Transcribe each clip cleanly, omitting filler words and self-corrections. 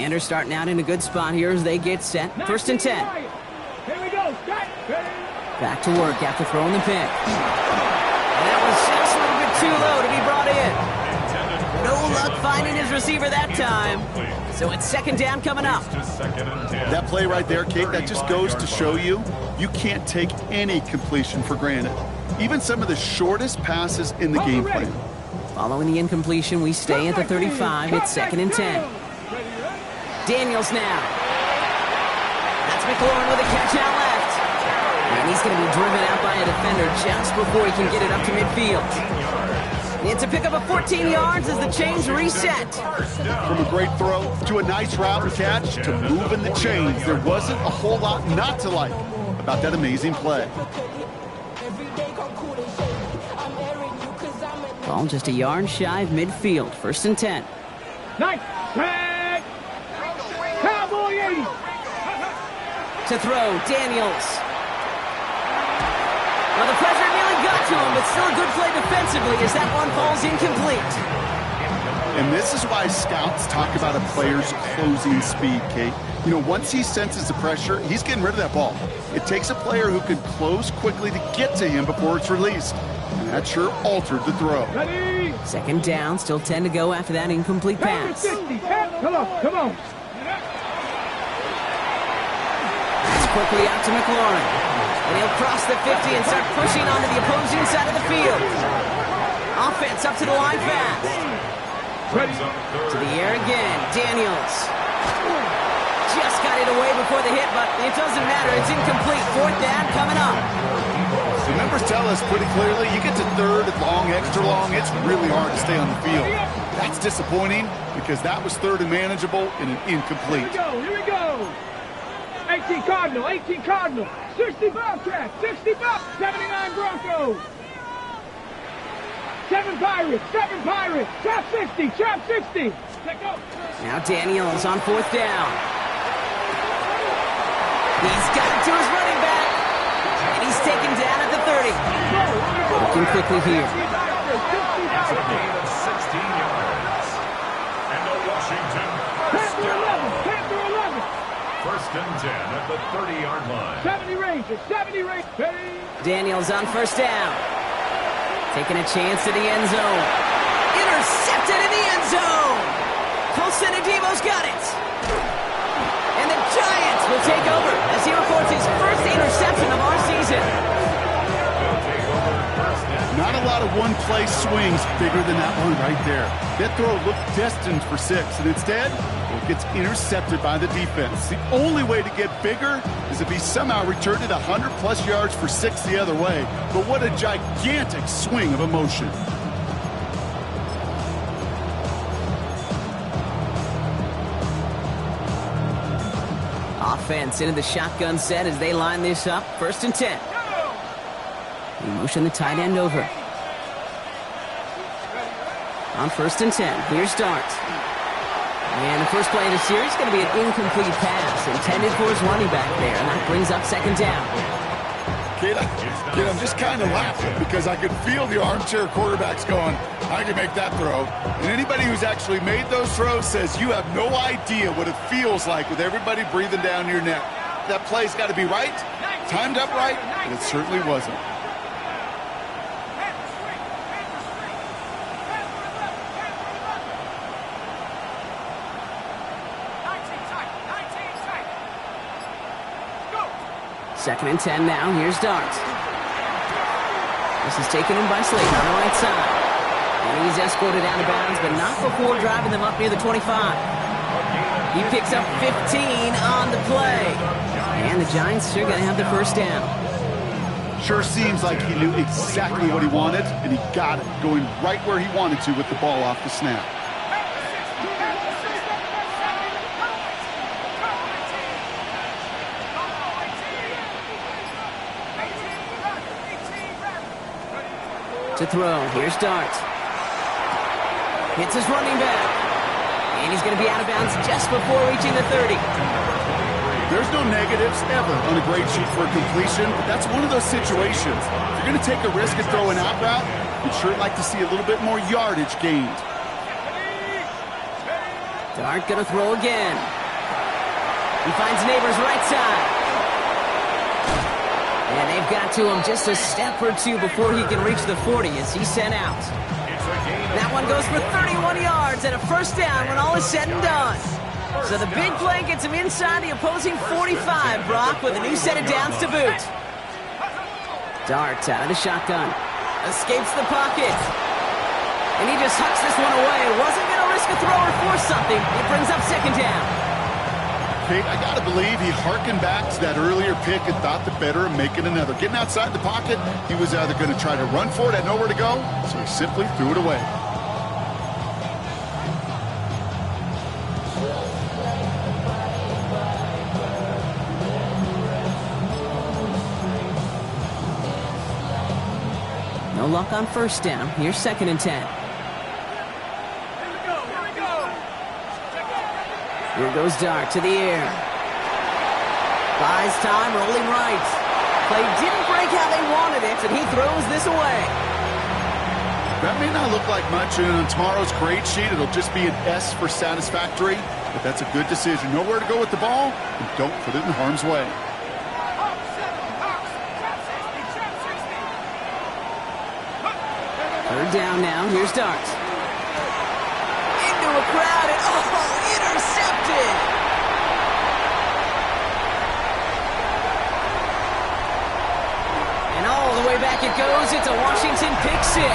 Defenders starting out in a good spot here as they get set. First and 10. Here we go. Back to work after throwing the pick. And that was just a little bit too low to be brought in. No luck finding his receiver that time. So it's second down coming up. That play right there, Kate, that just goes to show you can't take any completion for granted. Even some of the shortest passes in the game plan. Following the incompletion, we stay at the 35. It's second and 10. Daniels now. That's McLaurin with a catch out left. And he's going to be driven out by a defender just before he can get it up to midfield. It's a pickup of 14 yards as the chains reset. From a great throw to a nice route and catch to moving the chains, there wasn't a whole lot not to like about that amazing play. Ball just a yard shy of midfield. First and 10. Nice. Cowboy 80. To throw, Daniels. Well, the pressure nearly got to him, but still a good play defensively as that one falls incomplete. And this is why scouts talk about a player's closing speed, Kate. You know, once he senses the pressure, he's getting rid of that ball. It takes a player who can close quickly to get to him before it's released. And that sure altered the throw. Ready. Second down, still 10 to go after that incomplete pass. Come on. Pass quickly out to McLaurin. And he'll cross the 50 and start pushing onto the opposing side of the field. Offense up to the line fast. To the air again, Daniels. Just got it away before the hit, but it doesn't matter. It's incomplete. Fourth down coming up. The numbers tell us pretty clearly, you get to third and long, extra long, it's really hard to stay on the field. That's disappointing because that was third and manageable and an incomplete. Here we go. 18 Cardinal. 60 Bobcats. 60 Bucks. 79 Broncos. 7 Pirates. Trap 60. Let go. Now Daniels on fourth down. He's got it to his running back. And he's taken down at the 30. Looking quickly here. It's a gain of 16 yards. And the Washington Panther 11. First and 10 at the 30-yard line. 70 Rangers. Daniels on first down. Taking a chance to the end zone. Intercepted in the end zone. Colson Adebo's got it. And the Giants will take over as he records his first interception of our season. Not a lot of one-play swings bigger than that one right there. That throw looked destined for 6, and instead, it gets intercepted by the defense. The only way to get bigger is if he somehow returned it 100-plus yards for 6 the other way. But what a gigantic swing of emotion. Offense into the shotgun set as they line this up. First and 10. We motion the tight end over. On first and 10, here's Dart. And the first play of the series is going to be an incomplete pass intended for his running back there, and that brings up second down. Kid, I'm just kind of laughing because I could feel the armchair quarterbacks going, I can make that throw. And anybody who's actually made those throws says you have no idea what it feels like with everybody breathing down your neck. That play's got to be right, timed up right, and it certainly wasn't. Second and 10 now. Here's Dart. This is taken in by Slayton on the right side. And he's escorted out of bounds, but not before driving them up near the 25. He picks up 15 on the play. And the Giants sure going to have the first down. Sure seems like he knew exactly what he wanted, and he got it, going right where he wanted to with the ball off the snap. To throw, here's Dart. Hits his running back. And he's going to be out of bounds just before reaching the 30. There's no negatives ever on a grade sheet for a completion, but that's one of those situations. If you're going to take a risk and throw an out route, you'd sure like to see a little bit more yardage gained. Dart going to throw again. He finds Neighbors right side. And they've got to him just a step or two before he can reach the 40 as he's sent out. That one goes for 31 yards and a first down when all is said and done. So the big play gets him inside the opposing 45, Brock, with a new set of downs to boot. Dart out of the shotgun. Escapes the pocket. And he just hucks this one away. Wasn't going to risk a throw or force something. It brings up second down. Kate, I got to believe he hearkened back to that earlier pick and thought the better of making another. Getting outside the pocket, he was either going to try to run for it, had nowhere to go, so he simply threw it away. No luck on first down. Here's 2nd and 10. Here goes Dart to the air. Buys time, rolling right. Play didn't break how they wanted it, and he throws this away. That may not look like much, and on tomorrow's grade sheet, it'll just be an S for satisfactory, but that's a good decision. Nowhere to go with the ball, and don't put it in harm's way. Third down now. Here's Dart. Into a crowd, and intercepted! And all the way back it goes. It's a Washington pick six.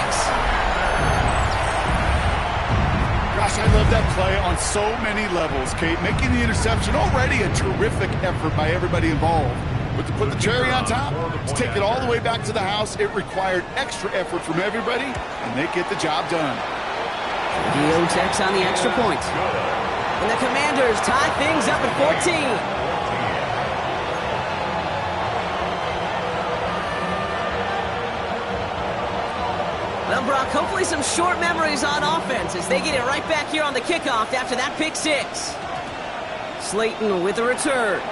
Gosh, I love that play on so many levels, Kate. Making the interception, already a terrific effort by everybody involved. But to put the cherry on top, to take it all the way back to the house, it required extra effort from everybody, and they get the job done. Geo checks on the extra point. And the Commanders tie things up at 14. Well, Brock, hopefully some short memories on offense as they get it right back here on the kickoff after that pick six. Slayton with the return.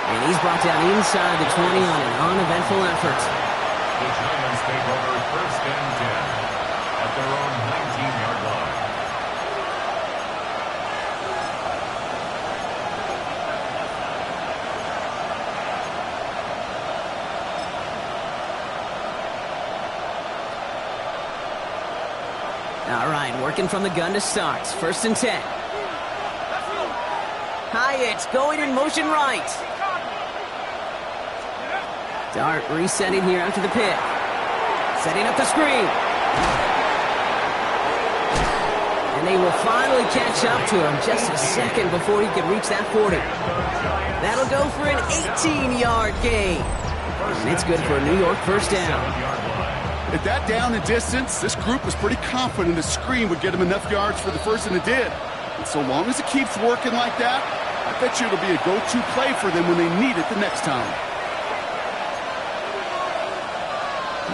And he's brought down inside the 20 on an uneventful effort. The Giants take over 1st and 10 at their own 19-yard line. All right, working from the gun to start. 1st and 10. Hyatt going in motion right. Dart resetting here after the pick. Setting up the screen. And they will finally catch up to him just a second before he can reach that 40. That'll go for an 18-yard gain. And it's good for a New York first down. At that down and distance, this group was pretty confident a screen would get him enough yards for the first, and it did. And so long as it keeps working like that, I bet you it'll be a go-to play for them when they need it the next time.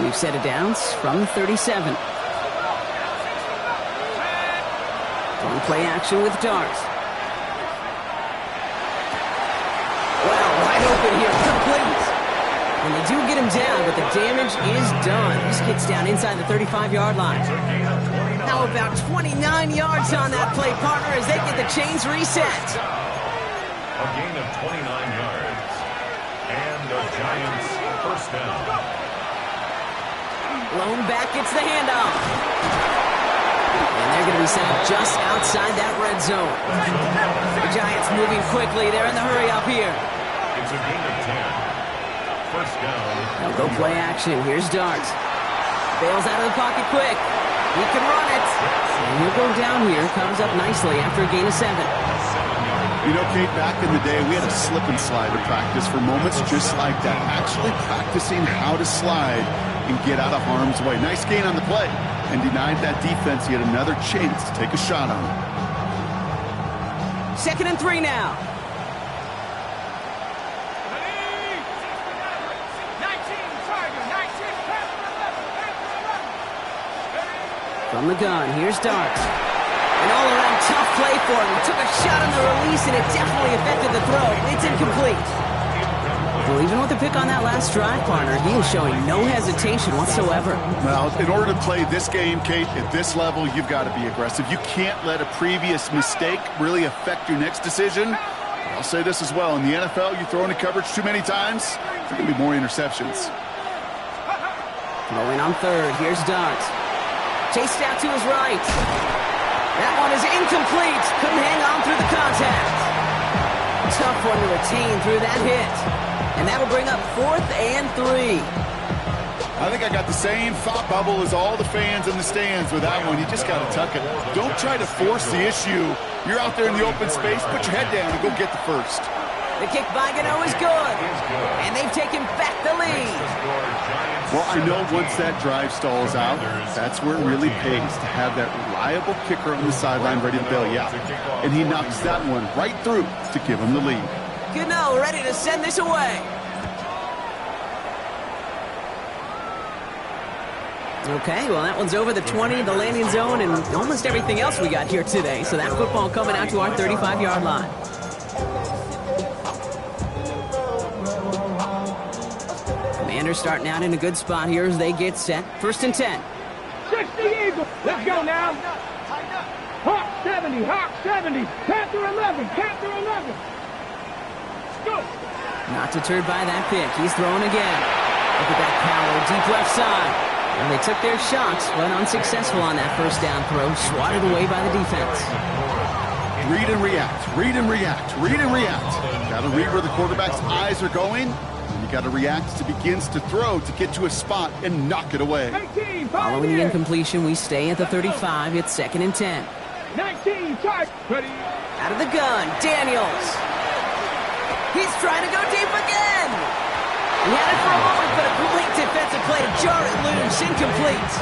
We've set it downs from the 37. Going play action with Dart. Well, wide open here, complete. And they do get him down, but the damage is done. This gets down inside the 35-yard line. How about 29 yards on that play, partner, as they get the chains reset. A gain of 29 yards. And the Giants first down. Lone back gets the handoff. And they're going to be set up just outside that red zone. The Giants moving quickly. They're in the hurry up here. It's a gain of 10. First down. They'll go play action. Here's Dart. Bails out of the pocket quick. He can run it. And he'll go down here. Comes up nicely after a gain of 7. You know, Kate, back in the day, we had a slip and slide to practice for moments just like that. Actually practicing how to slide and get out of harm's way. Nice gain on the play, and denied that defense yet another chance to take a shot on it. 2nd and 3 now. From the gun, here's Dart. An all-around tough play for him. He took a shot on the release, and it definitely affected the throw. It's incomplete. Well, even with the pick on that last drive, partner, he is showing no hesitation whatsoever. Well, in order to play this game, Kate, at this level, you've got to be aggressive. You can't let a previous mistake really affect your next decision, or I'll say this as well. In the NFL, you throw into coverage too many times, there are going to be more interceptions. Throwing on third. Here's Dart. Chased out to his right. That one is incomplete. Couldn't hang on through the contact. Tough one to retain through that hit. And that'll bring up 4th and 3. I think I got the same thought bubble as all the fans in the stands with that one. You just got to tuck it. Don't try to force the issue. You're out there in the open space. Put your head down and go get the first. The kick by Gano is good. And they've taken back the lead. Well, I know once that drive stalls out, that's where it really pays to have that reliable kicker on the sideline ready to bail you out. And he knocks that one right through to give him the lead. Gano ready to send this away. Okay, well, that one's over the 20, the landing zone, and almost everything else we got here today. So that football coming out to our 35-yard line. Commanders starting out in a good spot here as they get set. 1st and 10. 60 Eagles. Let's go now. Hawk 70, Hawk 70. Panther 11, Panther 11. Go. Not deterred by that pick. He's throwing again. Look at that power, deep left side. And they took their shots, but unsuccessful on that first down throw, swatted away by the defense. Read and react, read and react, read and react. Got to read where the quarterback's eyes are going, and you got to react as he begins to throw to get to a spot and knock it away. 18, Following the incompletion, we stay at the 35. It's 2nd and 10. 19, charge. Ready. Out of the gun, Daniels. He's trying to go deep again. He had it for a moment, but a complete defensive play to jar it loose, incomplete.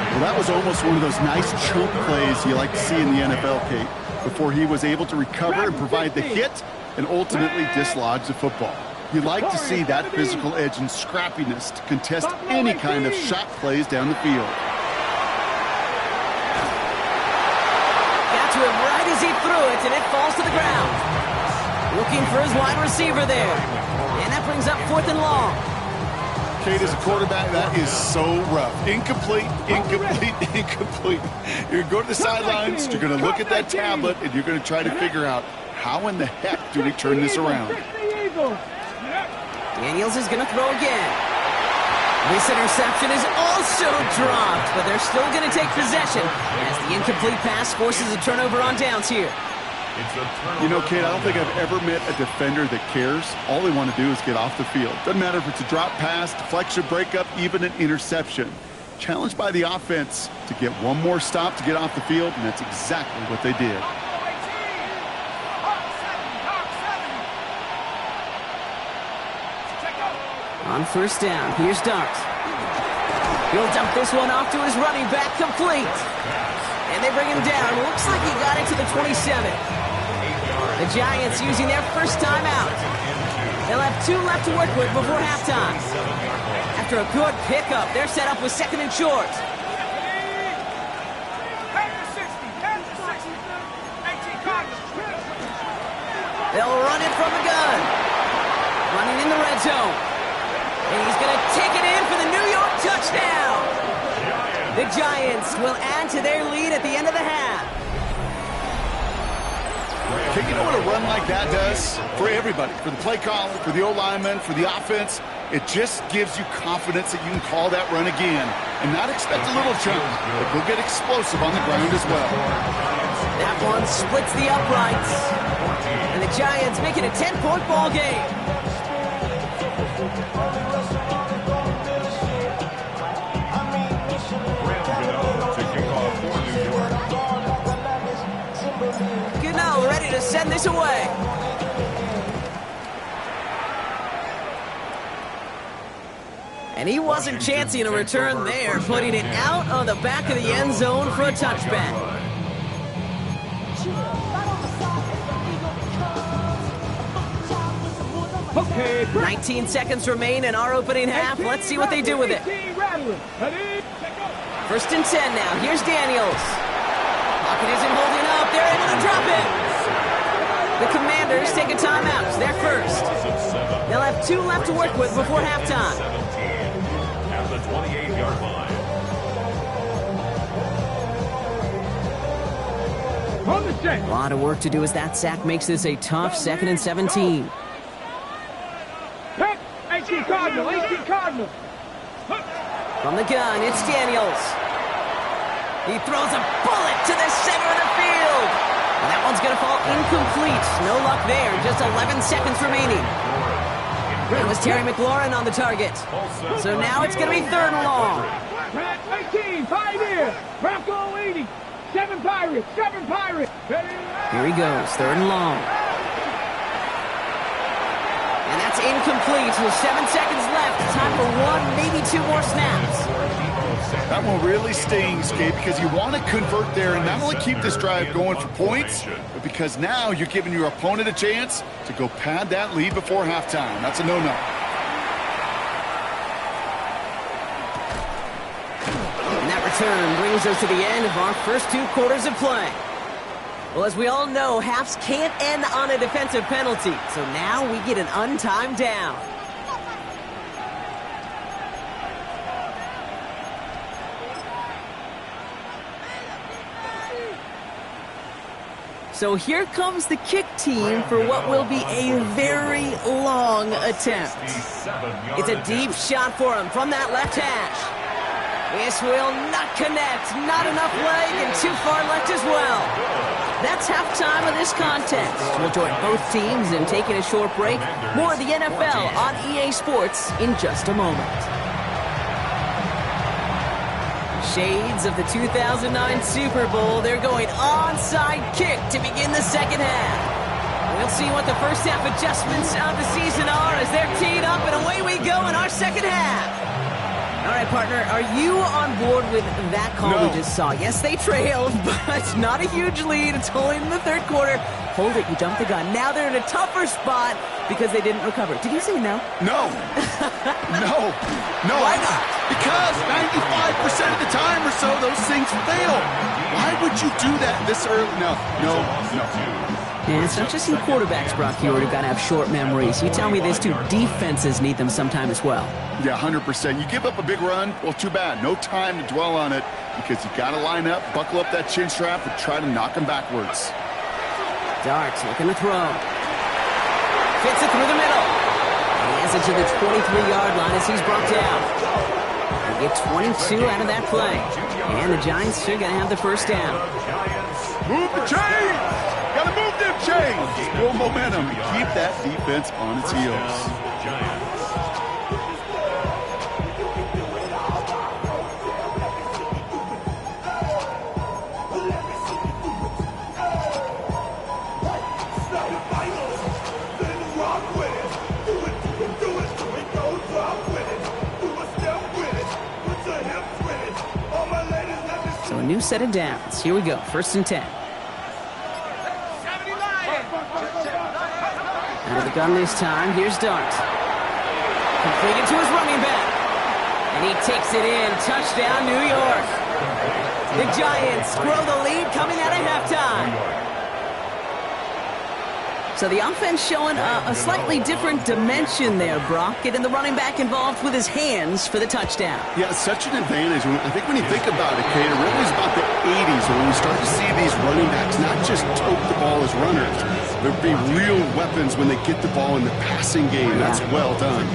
Well, that was almost one of those nice chunk plays you like to see in the NFL, Kate, before he was able to recover and provide the hit and ultimately dislodge the football. You like to see that physical edge and scrappiness to contest any kind of shot plays down the field. Got to him right as he threw it, and it falls to the ground. Looking for his wide receiver there. And that brings up 4th and long. Kate, as a quarterback, that is so rough. Incomplete, incomplete, incomplete. You're going to go to the sidelines, you're going to look at that tablet, and you're going to try to figure out how in the heck do we turn this around. Daniels is going to throw again. This interception is also dropped, but they're still going to take possession as the incomplete pass forces a turnover on downs here. You know, Kate, I don't think I've ever met a defender that cares. All they want to do is get off the field. Doesn't matter if it's a drop pass, deflection, breakup, even an interception. Challenged by the offense to get one more stop to get off the field, and that's exactly what they did. On 1st down, here's Dart. He'll dump this one off to his running back, complete. And they bring him down. Looks like he got it to the 27. The Giants using their first timeout. They'll have 2 left to work with before halftime. After a good pickup, they're set up with 2nd and short. They'll run it from the gun. Running in the red zone. And he's going to take it in for the New York touchdown. The Giants will add to their lead at the end of the half. You know what a run like that does for everybody, for the play caller, for the O-lineman, for the offense? It just gives you confidence that you can call that run again and not expect a little chunk, but go get explosive on the ground as well. That one splits the uprights, and the Giants make it a 10-point ball game. Gano ready to send this away. And he wasn't chancing a return there, putting it out of the back of the end zone for a touchback. Okay. 19 seconds remain in our opening half. Let's see what they do with it. 1st and 10 now. Here's Daniels. Pocket isn't holding up. They're able to drop it. The Commanders take a timeout. They're first. They'll have 2 left to work with before halftime. At the 28-yard line. On the set. A lot of work to do as that sack makes this a tough 2nd and 17. Pick. 18 Cardinal. 18 Cardinal. From the gun, it's Daniels. He throws a bullet to the center of the field. And that one's going to fall incomplete. No luck there. Just 11 seconds remaining. It was Terry McLaurin on the target. So now it's going to be 3rd and long. 18, Pioneer. Bronco 80. 7 Pirates. 7 Pirates. Here he goes, 3rd and long. And that's incomplete. With 7 seconds left. Time for 1, maybe 2 more snaps. That one really stings, Gabe, because you want to convert there and not only keep this drive going for points, but because now you're giving your opponent a chance to go pad that lead before halftime. That's a no-no. And that return brings us to the end of our first 2 quarters of play. Well, as we all know, halves can't end on a defensive penalty, so now we get an untimed down. So here comes the kick team for what will be a very long attempt. It's a deep shot for him from that left hash. This will not connect. Not enough leg and too far left as well. That's halftime of this contest. We'll join both teams in taking a short break. More of the NFL on EA Sports in just a moment. Shades of the 2009 Super Bowl. They're going onside kick to begin the second half. We'll see what the first half adjustments of the season are as they're teed up, and away we go in our second half. All right, partner, are you on board with that call we just saw? Yes, they trailed, but not a huge lead. It's only in the 3rd quarter. Hold it, you jumped the gun. Now they're in a tougher spot because they didn't recover. Did you say no? No. No. Why not? Because 95% of the time or so, those things fail. Why would you do that this early? No. And it's not just you quarterbacks, Brock Huard, who've got to have short memories. You tell me this too, defenses need them sometime as well. Yeah, 100%. You give up a big run, well, too bad. No time to dwell on it because you got to line up, buckle up that chin strap, and try to knock them backwards. Darts looking to throw. Fits it through the middle. He has it to the 23-yard line as he's brought down. They get 22 out of that play. And the Giants are going to have the first down. Move the chains! Got to move them chains! Build momentum. Keep that defense on its heels. So a new set of downs. Here we go. 1st and 10. Out of the gun this time. Here's Dart. Completed to his running back. And he takes it in. Touchdown, New York. The Giants grow the lead coming out of halftime. So the offense showing a slightly different dimension there, Brock. Getting the running back involved with his hands for the touchdown. Yeah, such an advantage. I think when you think about it, Kate, it really is about the 80s when we start to see these running backs not just tote the ball as runners, but be real weapons when they get the ball in the passing game. That's well done.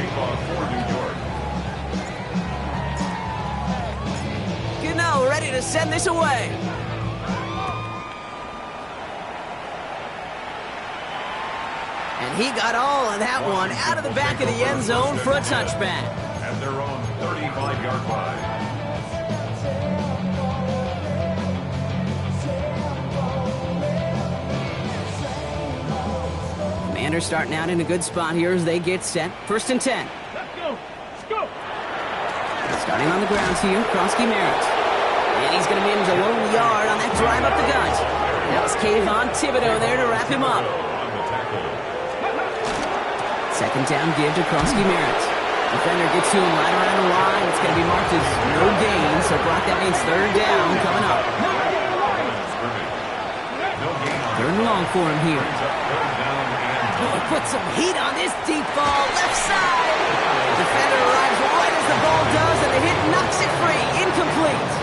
Gano ready to send this away. And he got all of that one out of the back of the end zone for a touchback. At their own 35-yard line. Commanders starting out in a good spot here as they get set. 1st and 10. Let's go. Let's go. Starting on the ground here, Krosky Merritt. And he's going to manage a lone yard on that drive up the gut. That was Kayvon Thibodeau there to wrap him up. 2nd down give to Krosky Merritt. Defender gets to him right around the line. It's going to be marked as no gain. So, Brock, that means 3rd down coming up. 3rd and long for him here. Oh, put some heat on this deep ball. Left side. The defender arrives right as the ball does, and the hit knocks it free. Incomplete.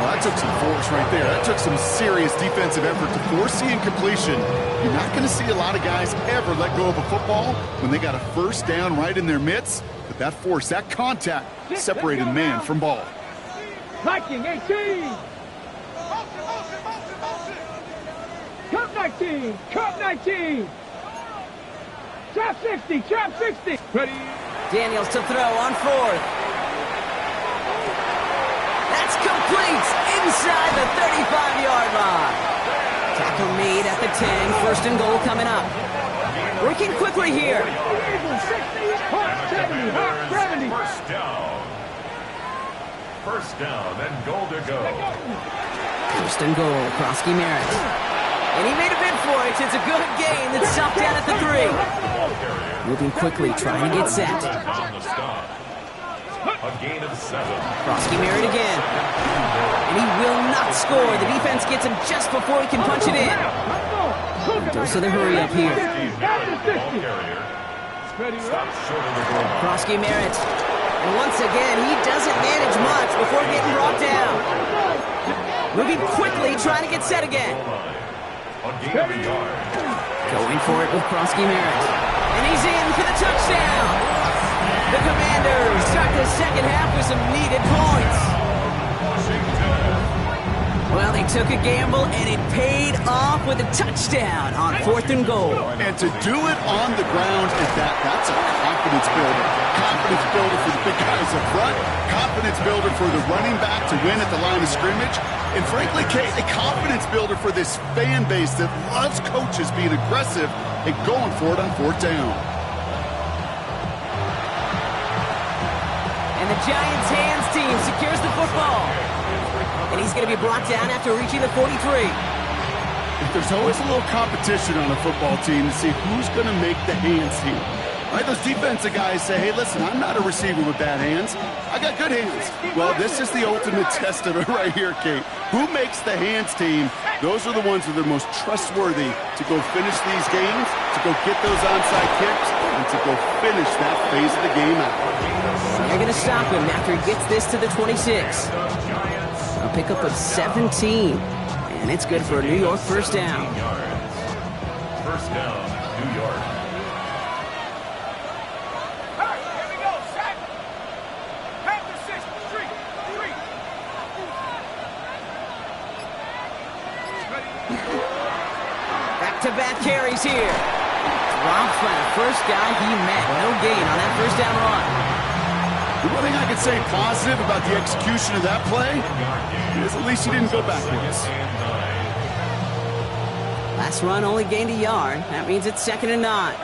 Well, that's a took some force right there. That took some serious defensive effort to force the incompletion. You're not going to see a lot of guys ever let go of a football when they got a first down right in their midst. But that force, that contact, separated man from ball. Viking 18. Cup 19. Cup 19. Trap 60. Trap 60. Ready. Daniels to throw on 4th. That's complete inside the 35-yard line. Tackle made at the 10. First and goal coming up. Working quickly here. Hawk 70. Hawk 70. First down. First down, then goal to go. First and goal. Krosky Merritt. And he made a bid for it. It's a good gain that's stopped down at the 3. Moving quickly, trying to get set. On the stop. A gain of 7. Krosky Merritt again. And he will not score. The defense gets him just before he can punch it in. Dose of the hurry up here. Krosky Merritt. And once again, he doesn't manage much before getting brought down. Moving quickly, trying to get set again. Going for it with Krosky Merritt. And he's in for the touchdown. The Commanders start the second half with some needed points. Well, they took a gamble, and it paid off with a touchdown on 4th and goal. And to do it on the ground at that, that's a confidence builder. Confidence builder for the big guys up front. Confidence builder for the running back to win at the line of scrimmage. And frankly, Kate, a confidence builder for this fan base that loves coaches being aggressive and going for it on 4th down. And the Giants' hands team secures the football. And he's going to be brought down after reaching the 43. There's always a little competition on a football team to see who's going to make the hands team. Right, those defensive guys say, hey, listen, I'm not a receiver with bad hands. I got good hands. Well, this is the ultimate test of it right here, Kate. Who makes the hands team? Those are the ones that are most trustworthy to go finish these games, to go get those onside kicks, and to go finish that phase of the game out. They're going to stop him after he gets this to the 26. A pickup of 17. And it's good for a New York first down. First down, New York. Back-to-back carries here. Dropped by the first guy he met. No gain on that first down run. The one thing I can say positive about the execution of that play is at least he didn't go backwards. Last run only gained a yard. That means it's 2nd and 9.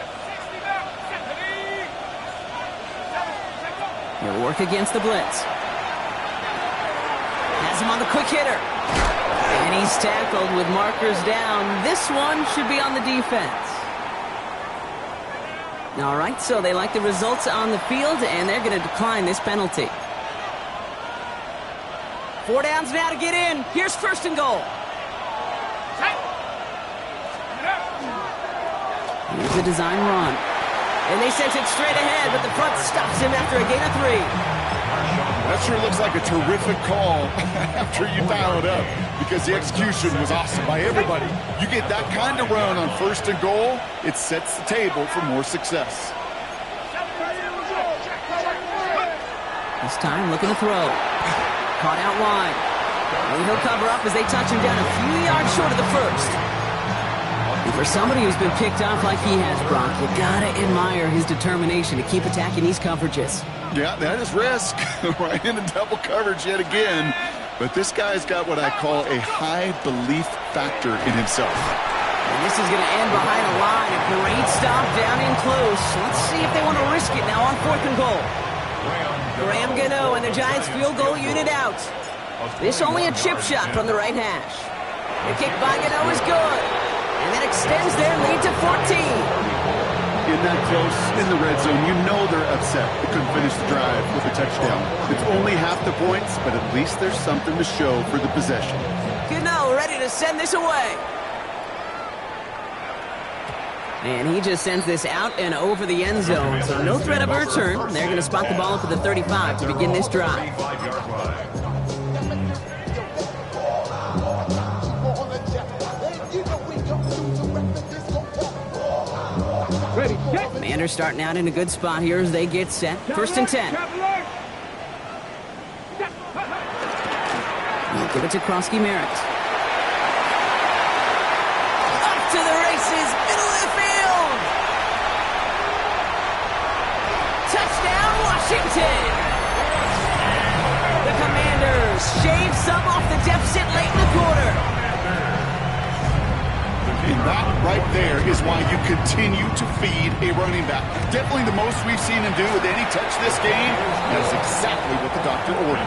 He'll work against the blitz. Has him on the quick hitter. And he's tackled with markers down. This one should be on the defense. All right, so they like the results on the field, and they're going to decline this penalty. 4 downs now to get in. Here's first and goal. Here's the design run. And they sent it straight ahead, but the front stops him after a gain of 3. That sure looks like a terrific call after you dial it up, because the execution was awesome by everybody. You get that kind of run on first and goal, it sets the table for more success. This time, looking to throw. Caught out wide. And he'll cover up as they touch him down a few yards short of the first. And for somebody who's been picked off like he has, Brock, you gotta admire his determination to keep attacking these coverages. Yeah, that is risk. Right into double coverage yet again. But this guy's got what I call a high belief factor in himself. And this is going to end behind a line. A great stop down in close. Let's see if they want to risk it now on 4th and goal. Graham Gano and the Giants field goal unit out. This only a chip shot from the right hash. The kick by Gano is good. And that extends their lead to 14. In that close, in the red zone, you know they're upset they couldn't finish the drive with a touchdown. It's only half the points, but at least there's something to show for the possession. Gano ready to send this away. And he just sends this out and over the end zone. So no threat of a return. They're going to spot the ball up at the 35 to begin this drive. Commanders starting out in a good spot here as they get set. First and 10. We'll give it to Krosky Merritt. Up to the races, middle of the field. Touchdown, Washington. The Commanders shave some off the deficit late in the quarter. And that right there is why you continue to feed a running back. Definitely the most we've seen him do with any touch this game. That is exactly what the doctor ordered.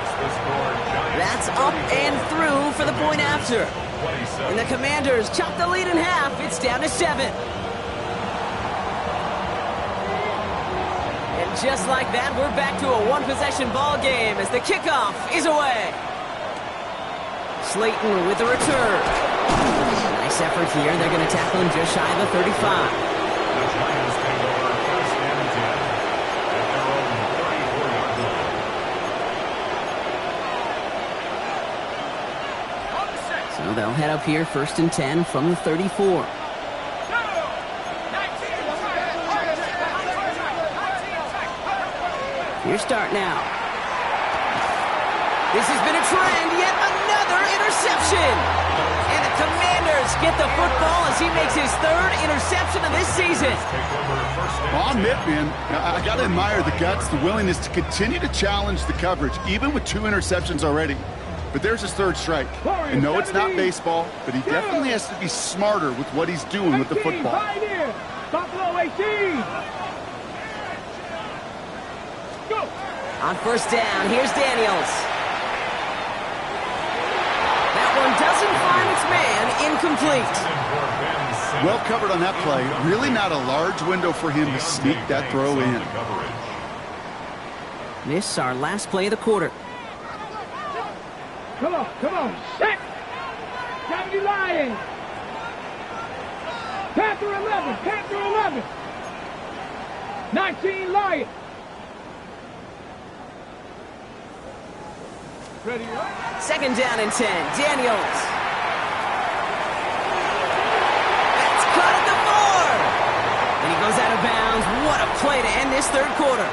That's up and through for the point after. And the Commanders chop the lead in half. It's down to 7. And just like that, we're back to a one-possession ball game as the kickoff is away. Slayton with the return. Nice effort here. They're going to tackle him just shy of the 35. The Giants take over first and 10 at their own 34-yard line. So they'll head up here first and 10 from the 34. Your start now. This has been a trend, yet another interception. And the Commanders get the football as he makes his 3rd interception of this season. Well, I'll admit, man, I got to admire the guts, the willingness to continue to challenge the coverage, even with 2 interceptions already. But there's his 3rd strike. And no, it's not baseball, but he definitely has to be smarter with what he's doing with the football. Buffalo 18. Go. On first down, here's Daniels. That one doesn't find its man, incomplete. Well covered on that play. Really not a large window for him to sneak that throw in. This our last play of the quarter. Come on. Set. 70 Lions. Panther 11. 19 Lions. Ready up. Second down and 10. Daniels. That's caught at the 4. And he goes out of bounds. What a play to end this 3rd quarter.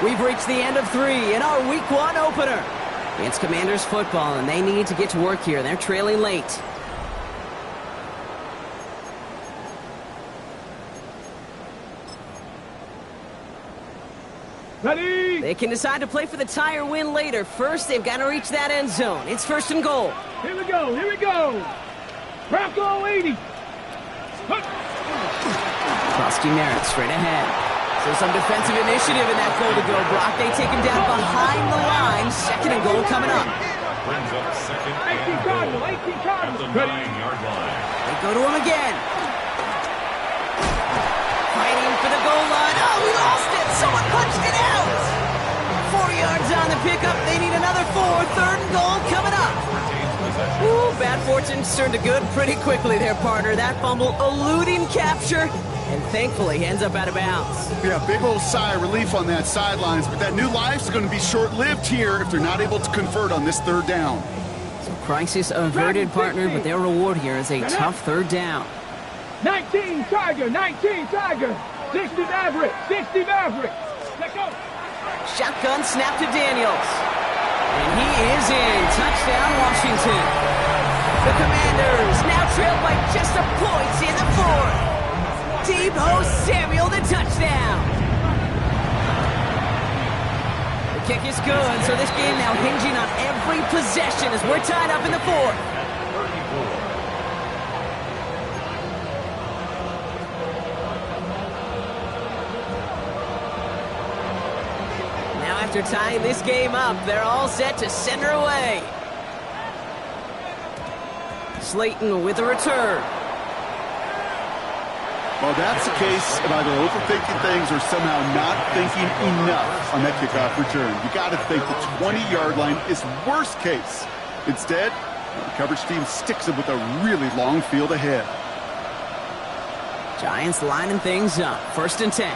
We've reached the end of 3 in our Week 1 opener. It's Commanders football, and they need to get to work here. They're trailing late. Ready. They can decide to play for the tie or win later. First, they've got to reach that end zone. It's first and goal. Here we go. Bronco 80. Krosky Merritt straight ahead. So some defensive initiative in that goal to go. Brock, they take him down behind the line. Second and goal coming up. Brings up second and 18 goal at Cardinals. the 9-yard line. They go to him again. Fighting for the goal line. Oh, we lost it. Someone punched it out. 4 yards on the pickup. They need another 4. Third and goal coming up. Ooh, bad fortune turned to good pretty quickly there, partner. That fumble eluding capture, and thankfully ends up out of bounds. Yeah, big old sigh of relief on that sidelines, but that new life's going to be short-lived here if they're not able to convert on this 3rd down. So crisis averted, partner, but their reward here is a tough 3rd down. 19 Tiger. 60 Maverick. Let's go. Shotgun snap to Daniels. And he is in. Touchdown, Washington. The Commanders now trail by just a point in the 4th. Deebo Samuel, the touchdown. The kick is good, so this game now hinging on every possession as we're tied up in the 4th. Now after tying this game up, they're all set to send her away. Slayton with a return. Well, that's the case of either overthinking things or somehow not thinking enough on that kickoff return. You got to think the 20-yard line is worst case. Instead, the coverage team sticks him with a really long field ahead. Giants lining things up. First and 10.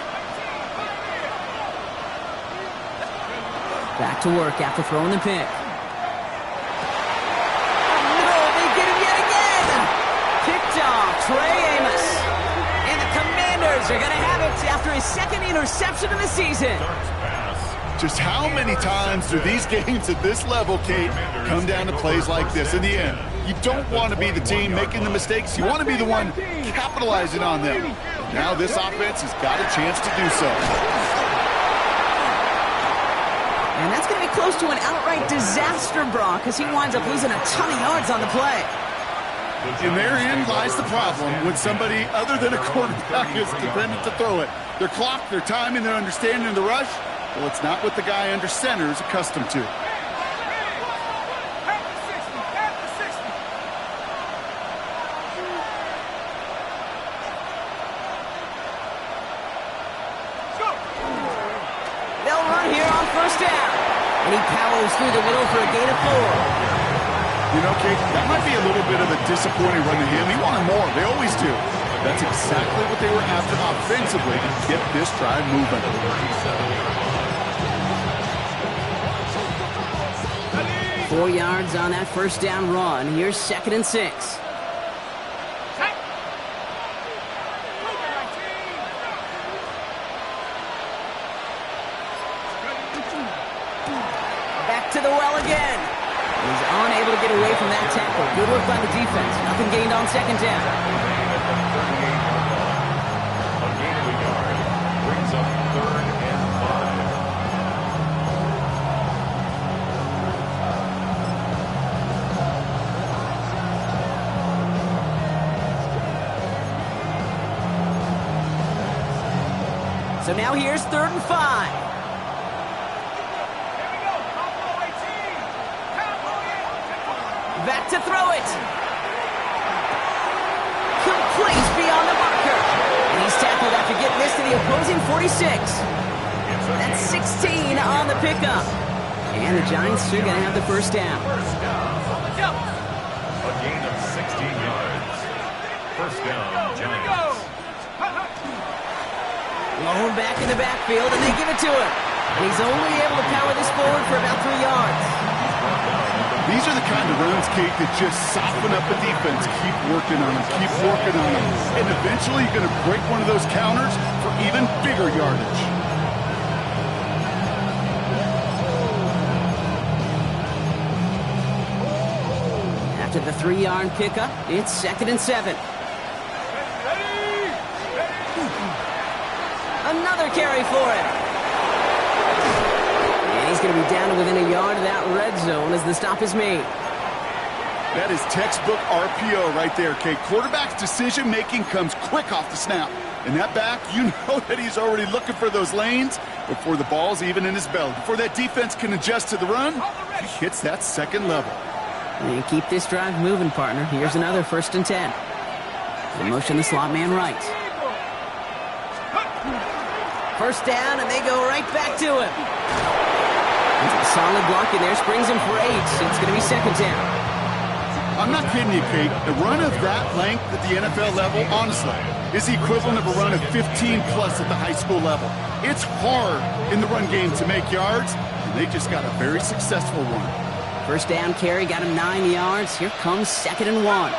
Back to work after throwing the pick. No, they get him yet again. Picked off Trey Amos. And the Commanders are going to have it after second interception of the season. Just how many times do these games at this level, Kate, come down to plays like this? In the end, you don't want to be the team making the mistakes. You want to be the one capitalizing on them. Now this offense has got a chance to do so. And that's going to be close to an outright disaster, Brock, because he winds up losing a ton of yards on the play. And therein lies the problem when somebody other than a quarterback is dependent to throw it. Their clock, their timing, their understanding of the rush, well, it's not what the guy under center is accustomed to. They'll run here on first down. And he powers through the middle for a gain of 4. You know, Kate, that might be a little bit of a disappointing run to him. He wanted more. They always do. That's exactly what they were after offensively to get this drive moving. 4 yards on that first down run. Here's 2nd and 6. Back to the well again. He's unable to get away from that tackle. Good work by the defense. Nothing gained on 2nd down. A gain of a yard brings up 3rd and 5. So now here's 3rd and 5. Back to throw it. Complete beyond the marker. And he's tackled after getting this to the opposing 46. That's 16 on the pickup. And the Giants are going to have the first down. A gain of 16 yards. First down, Giants. Lone back in the backfield, and they give it to him. And he's only able to power this forward for about 3 yards. These are the kind of runs, Kate, that just soften up the defense. Keep working on them, keep working on them. And eventually you're going to break one of those counters for even bigger yardage. After the 3-yard pickup, it's 2nd and 7. Another carry for him. And he's going to be down to within a yard of that red zone as the stop is made. That is textbook RPO right there, Kate. Quarterback's decision-making comes quick off the snap. And that back, you know that he's already looking for those lanes before the ball's even in his belly. Before that defense can adjust to the run, he hits that second level. And keep this drive moving, partner. Here's another 1st and 10. They motion the slot man right. First down, and they go right back to him. A solid block in there, springs him for 8. It's going to be 2nd down. I'm not kidding you, Kate. A run of that length at the NFL level, honestly, is the equivalent of a run of 15-plus at the high school level. It's hard in the run game to make yards, and they just got a very successful one. First down carry, got him 9 yards. Here comes 2nd and 1.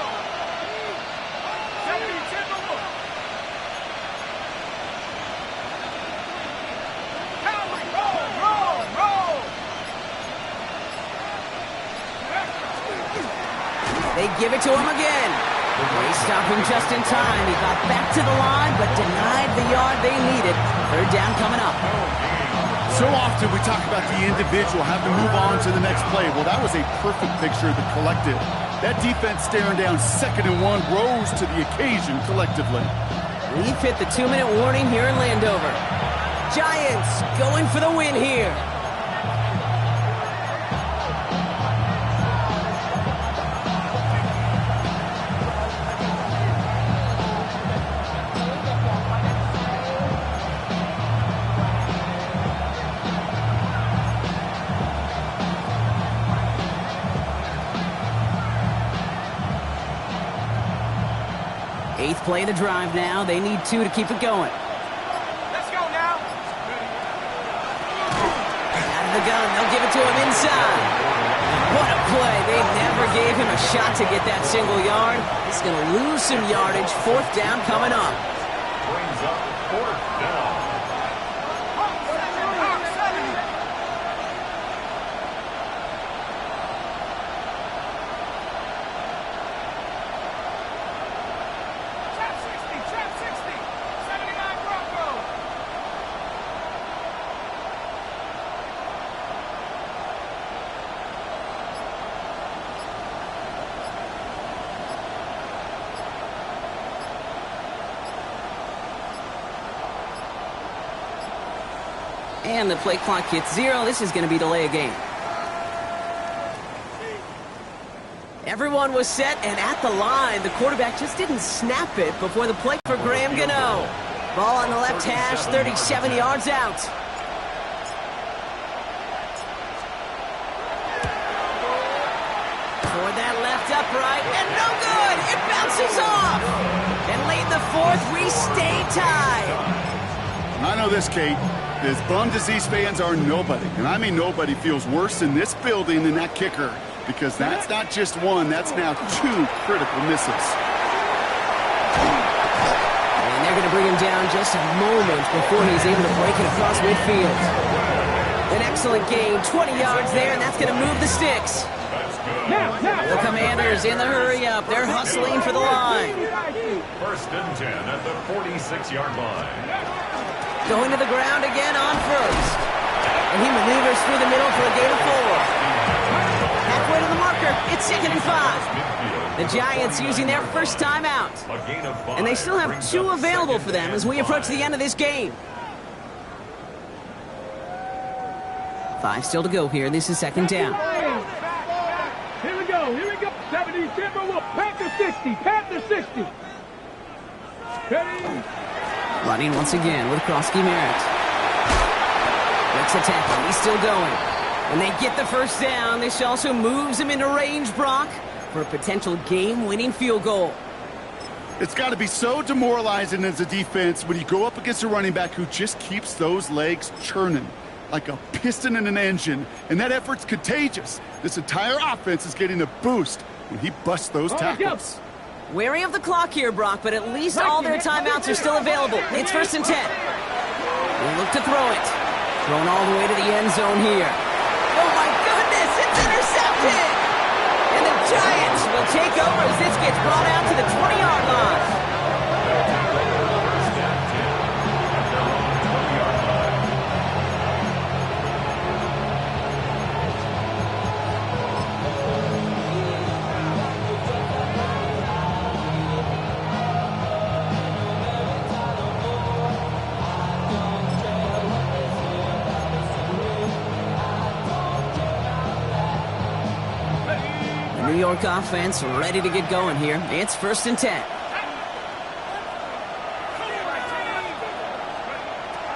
They give it to him again. They stop him just in time. He got back to the line, but denied the yard they needed. 3rd down coming up. So often we talk about the individual having to move on to the next play. Well, that was a perfect picture of the collective. That defense staring down 2nd and 1 rose to the occasion collectively. We've hit the 2-minute warning here in Landover. Giants going for the win here. Eighth play of the drive now. They need 2 to keep it going. Let's go now. Out of the gun. They'll give it to him inside. What a play. They never gave him a shot to get that single yard. He's going to lose some yardage. 4th down coming up. brings up 4th down. And the play clock hits 0. This is going to be delay a game. Everyone was set and at the line. The quarterback just didn't snap it before the play for Graham Gano. Ball on the left hash, 37 yards out. For that left upright, and no good! It bounces off! And late in the fourth, we stay tied. I know this, Kate. As bummed as these fans are, nobody, and I mean nobody, feels worse in this building than that kicker. Because that's not just one, that's now 2 critical misses. And they're going to bring him down just a moment before he's able to break it across midfield. An excellent gain, 20 yards there, and that's going to move the sticks. The Commanders in the hurry-up. They're hustling for the line. 1st and 10 at the 46-yard line. Going to the ground again on first. And he maneuvers through the middle for a gain of 4. Halfway to the marker. It's 2nd and 5. The Giants using their first timeout. And they still have 2 available for them as we approach the end of this game. 5 still to go here. This is 2nd down. Here we go. 70 Timberwolves. Panther 60. Panther 60. Ready? Running once again with Krosky Merritt. Breaks the tackle. He's still going. And they get the first down. This also moves him into range, Brock, for a potential game-winning field goal. It's got to be so demoralizing as a defense when you go up against a running back who just keeps those legs churning like a piston in an engine, and that effort's contagious. This entire offense is getting a boost when he busts those tackles. Wary of the clock here, Brock, but at least all their timeouts are still available. It's 1st and 10. They look to throw it. Thrown all the way to the end zone here. Oh, my goodness, it's intercepted! And the Giants will take over as this gets brought out to the 20-yard line. New York offense ready to get going here. It's 1st and 10.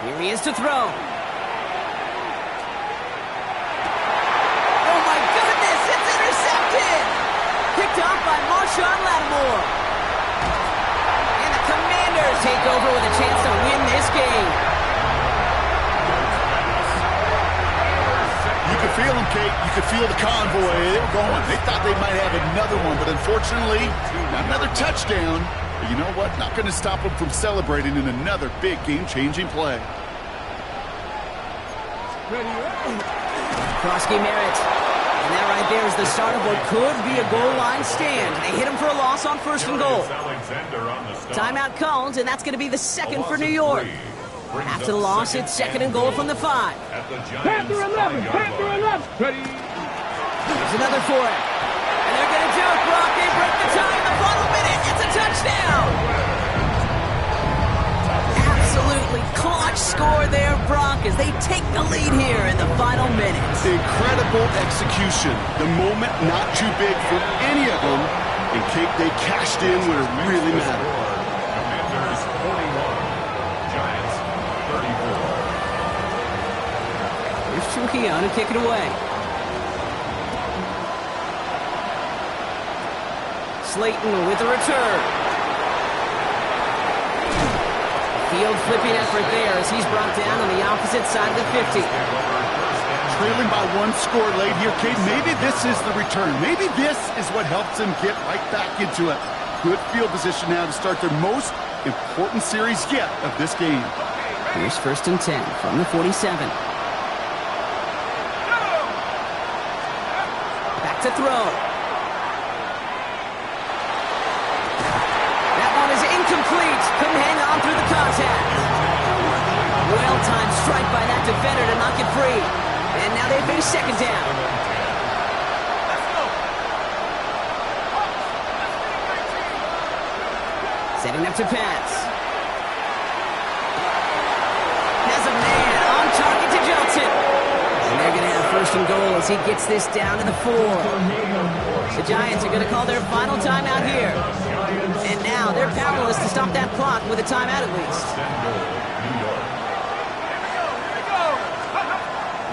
Here he is to throw. Oh my goodness, it's intercepted! Picked off by Marshawn Lattimore. And the Commanders take over with a chance to win this game. You could feel them, Kate. You could feel the convoy. They were going. They thought they might have another one, but unfortunately, not another touchdown. But you know what? Not going to stop them from celebrating in another big game-changing play. Krosky Merritt. And that right there is the start of what could be a goal line stand. They hit him for a loss on 1st and goal. Timeout called, and that's going to be the 2nd for New York. After the loss, it's 2nd and goal from the 5. Panther 11. Panther 11. Ready? There's another for it. And they're going to do it, Brock. They break the tie in the final minute. It's a touchdown. Absolutely clutch score there, Brock, as they take the lead here in the final minutes. Incredible execution. The moment not too big for any of them. And Kate, they cashed in where it really mattered. Commanders 41. Giants 34. Here's Trujillo to kick it away. Slayton with the return. Field flipping effort there as he's brought down on the opposite side of the 50. Trailing by 1 score late here, Kate. Maybe this is the return. Maybe this is what helps them get right back into it. Good field position now to start their most important series yet of this game. Here's 1st and 10 from the 47. Back to throw. That one is incomplete. Couldn't hang on through the contact. Well-timed strike by that defender to knock it free. And now they face 2nd down. Setting up to pass. Has a man on target to first and goal as he gets this down to the 4. The Giants are going to call their final timeout here. And now they're powerless to stop that clock with a timeout at least.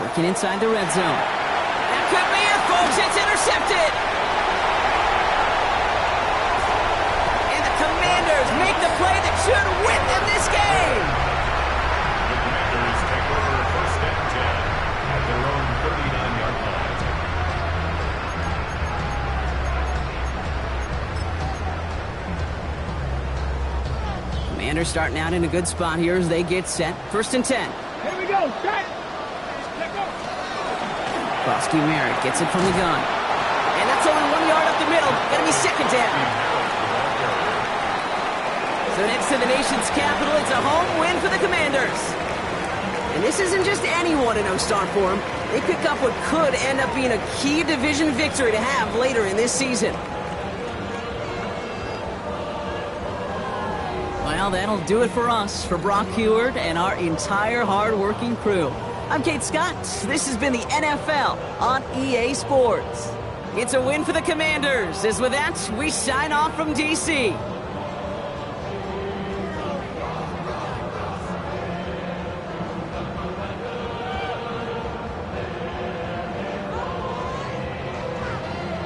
Working inside the red zone. That could be it, folks. It's intercepted. And the Commanders make the play that should win them this game. The Commanders take over first and 10 at their own 39-yard line. Commanders starting out in a good spot here as they get set. First and 10. Here we go. Set. Let go. Bosky Merritt gets it from the gun. And that's only 1 yard up the middle. Gonna be second down. So next to the nation's capital, it's a home win for the Commanders. And this isn't just any 1-0 start for them. They pick up what could end up being a key division victory to have later in this season. Well, that'll do it for us, for Brock Huard and our entire hard-working crew. I'm Kate Scott. This has been the NFL on EA Sports. It's a win for the Commanders, as with that, we sign off from D.C.